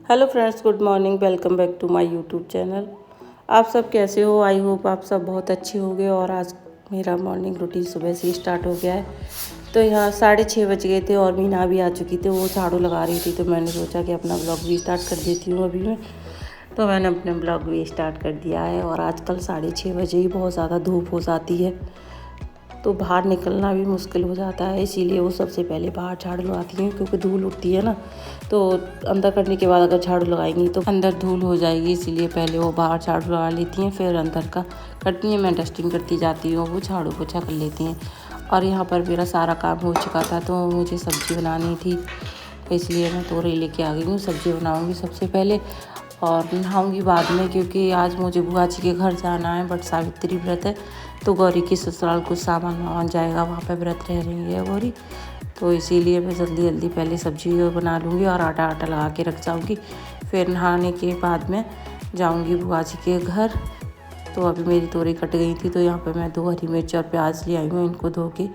Hello friends, good morning. Welcome back to my YouTube channel. आप सब कैसे हो? आई होप आप सब बहुत अच्छे होंगे। और आज मेरा मॉर्निंग रूटीन सुबह से ही स्टार्ट हो गया है। तो यहाँ 6:30 बज गए थे और मीना भी आ चुकी थी। वो झाड़ू लगा रही थी, तो मैंने सोचा कि अपना ब्लॉग भी स्टार्ट कर देती हूँ अभी मैं। तो मैंने अपने ब्लॉग भी स्टार्ट कर दिया है। और आजकल 6:30 बजे ही बहुत ज़्यादा धूप हो जाती है, तो बाहर निकलना भी मुश्किल हो जाता है। इसीलिए वो सबसे पहले बाहर झाड़ू लगाती हैं, क्योंकि धूल उठती है ना। तो अंदर करने के बाद अगर झाड़ू लगाएंगी तो अंदर धूल हो जाएगी, इसीलिए पहले वो बाहर झाड़ू लगा लेती हैं, फिर अंदर का करती हैं। मैं डस्टिंग करती जाती हूँ, वो झाड़ू पोछा कर लेती हैं। और यहाँ पर मेरा सारा काम हो चुका था, तो मुझे सब्ज़ी बनानी थी, इसलिए मैं तोरई लेके आ गई हूँ। सब्ज़ी बनाऊँगी सबसे पहले और नहाऊँगी बाद में, क्योंकि आज मुझे बुआ जी के घर जाना है। बट सावित्री व्रत है, तो गौरी की ससुराल कुछ सामान वामान जाएगा, वहाँ पे व्रत रह रही है गौरी। तो इसीलिए मैं जल्दी जल्दी पहले सब्ज़ी बना लूँगी और आटा लगा के रख जाऊँगी। फिर नहाने के बाद में जाऊँगी बुआ जी के घर। तो अभी मेरी तोरई कट गई थी, तो यहाँ पे मैं 2 हरी मिर्च और प्याज ले आई हूँ। इनको धो के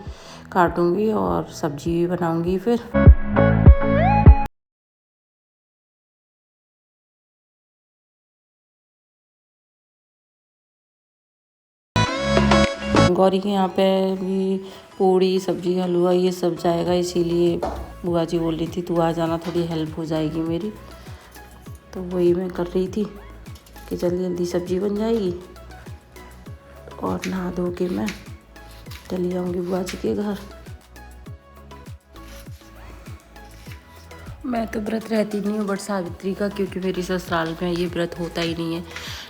काटूँगी और सब्ज़ी भी बनाऊँगी फिर। गौरी के यहाँ पे भी पूड़ी सब्जी हलवा ये सब जाएगा, इसीलिए बुआ जी बोल रही थी तू आ जाना, थोड़ी हेल्प हो जाएगी मेरी। तो वही मैं कर रही थी कि जल्दी जल्दी सब्जी बन जाएगी और नहा धो के मैं चली जाऊँगी बुआ जी के घर। मैं तो व्रत रहती नहीं हूँ, बट सावित्री का, क्योंकि मेरी ससुराल में ये व्रत होता ही नहीं है।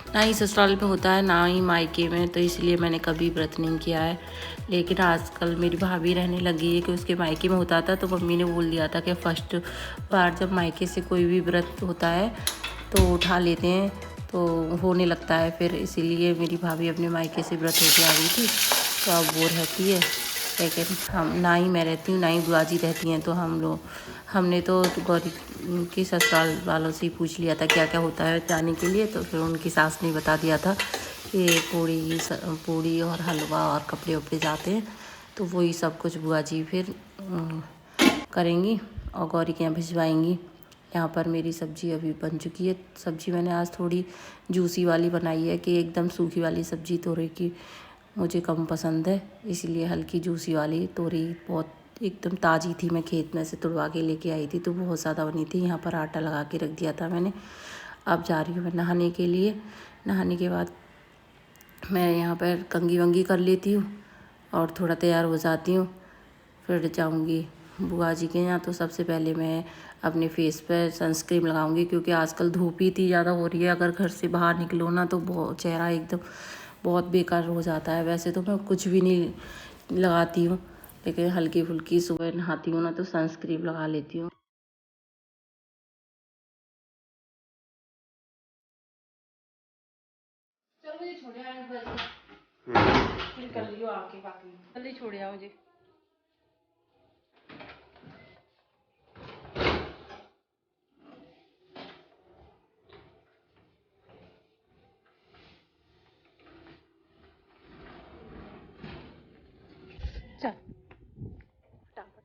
ना ही ससुराल में होता है, ना ही मायके में, तो इसलिए मैंने कभी व्रत नहीं किया है। लेकिन आजकल मेरी भाभी रहने लगी है कि उसके मायके में होता था, तो मम्मी ने बोल दिया था कि फर्स्ट बार जब मायके से कोई भी व्रत होता है तो उठा लेते हैं, तो होने लगता है फिर। इसीलिए मेरी भाभी अपने मायके से व्रत होके आ गई थी, तो अब वो रहती है। लेकिन हम, ना ही मैं रहती हूँ ना ही बुआ जी रहती हैं, तो हमने तो गौरी की ससुराल वालों से ही पूछ लिया था क्या क्या होता है जाने के लिए। तो फिर उनकी सास ने बता दिया था कि पूड़ी और हलवा और कपड़े उपड़े जाते हैं, तो वही सब कुछ बुआ जी फिर करेंगी और गौरी के यहाँ भिजवाएंगी। यहाँ पर मेरी सब्ज़ी अभी बन चुकी है। सब्ज़ी मैंने आज थोड़ी जूसी वाली बनाई है, कि एकदम सूखी वाली सब्ज़ी तोरई की मुझे कम पसंद है, इसलिए हल्की जूसी वाली। तोरई बहुत एकदम ताज़ी थी, मैं खेत में से तुड़वा के लेके आई थी, तो बहुत ज़्यादा बनी थी। यहाँ पर आटा लगा के रख दिया था मैंने। अब जा रही हूँ मैं नहाने के लिए। नहाने के बाद मैं यहाँ पर कंघी वंगी कर लेती हूँ और थोड़ा तैयार हो जाती हूँ, फिर जाऊँगी बुआ जी के यहाँ। तो सबसे पहले मैं अपने फेस पर सनस्क्रीन लगाऊंगी, क्योंकि आजकल धूप ही इतनी ज़्यादा हो रही है। अगर घर से बाहर निकलो ना, तो बहुत चेहरा एकदम बहुत बेकार हो जाता है। वैसे तो मैं कुछ भी नहीं लगाती हूँ, लेकिन हल्की फुल्की सुबह नहाती हूँ ना, तो सनस्क्रीन लगा लेती हूँ। चलो मुझे छोड़े फिर कर लियो आके, बाकी जल्दी छोड़े आओ मुझे। चल फटाफट।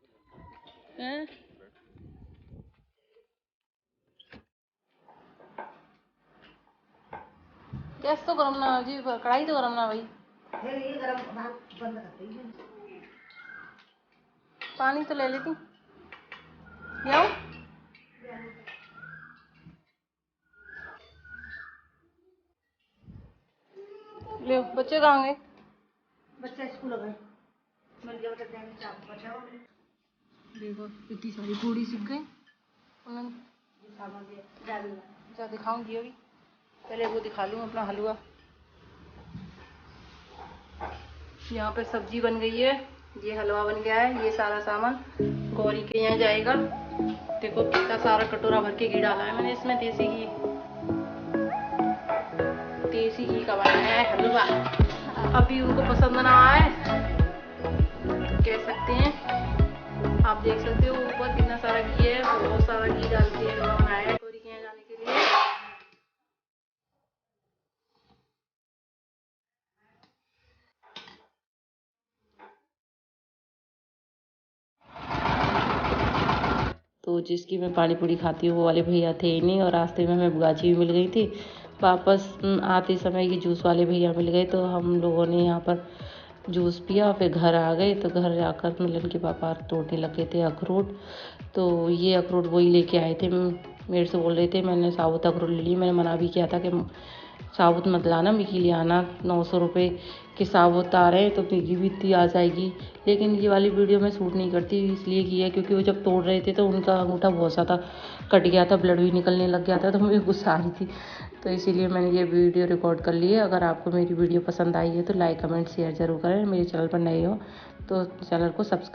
गैस तो गरम ना जी, कढ़ाई तो गरम ना भाई। पानी तो ले लेती। आओ ले, बच्चे कहाँ गए? बच्चे स्कूल गए। देखो इतनी सारी पूड़ी सीख गई। जा दिखाऊंगी अभी, पहले वो दिखा लूँ अपना हलवा। यहाँ पे सब्जी बन गई है, ये हलवा बन गया है। ये सारा सामान गौरी के यहाँ जाएगा। देखो कितना सारा कटोरा भर के घी डाला है मैंने इसमें। देसी घी का बनाया है हलवा। अभी उनको पसंद ना आए तो कह सकते हैं। आप देख सकते हो ऊपर कितना सारा घी है, बहुत सारा घी डाल के हलवा बनाया है गौरी के यहाँ जाने के लिए। तो तो जिसकी मैं पानी पूरी खाती हूँ वो वाले भैया थे ही नहीं, और रास्ते में हमें बुगाची भी मिल गई थी। वापस आते समय ये जूस वाले भैया मिल गए, तो हम लोगों ने यहाँ पर जूस पिया, फिर घर आ गए। तो घर जाकर मिलन के पापा तोड़ने लगे थे अखरोट, तो ये अखरोट वही लेके आए थे। मेरे से बोल रहे थे, मैंने साबुत अखरोट ले लिए। मैंने मना भी किया था कि साबुत मत लाना, मिकी ले आना, 900 रुपये के साबुत आ रहे हैं तो मिकी भी इतनी आ जाएगी। लेकिन ये वाली वीडियो मैं शूट नहीं करती इसलिए की है क्योंकि वो जब तोड़ रहे थे तो उनका अंगूठा बहुत ज़्यादा कट गया था, ब्लड भी निकलने लग गया था, तो मुझे गुस्सा आ रही थी, तो इसीलिए मैंने ये वीडियो रिकॉर्ड कर ली है। अगर आपको मेरी वीडियो पसंद आई है तो लाइक कमेंट शेयर ज़रूर करें। मेरे चैनल पर नए हो तो चैनल को सब्सक्राइब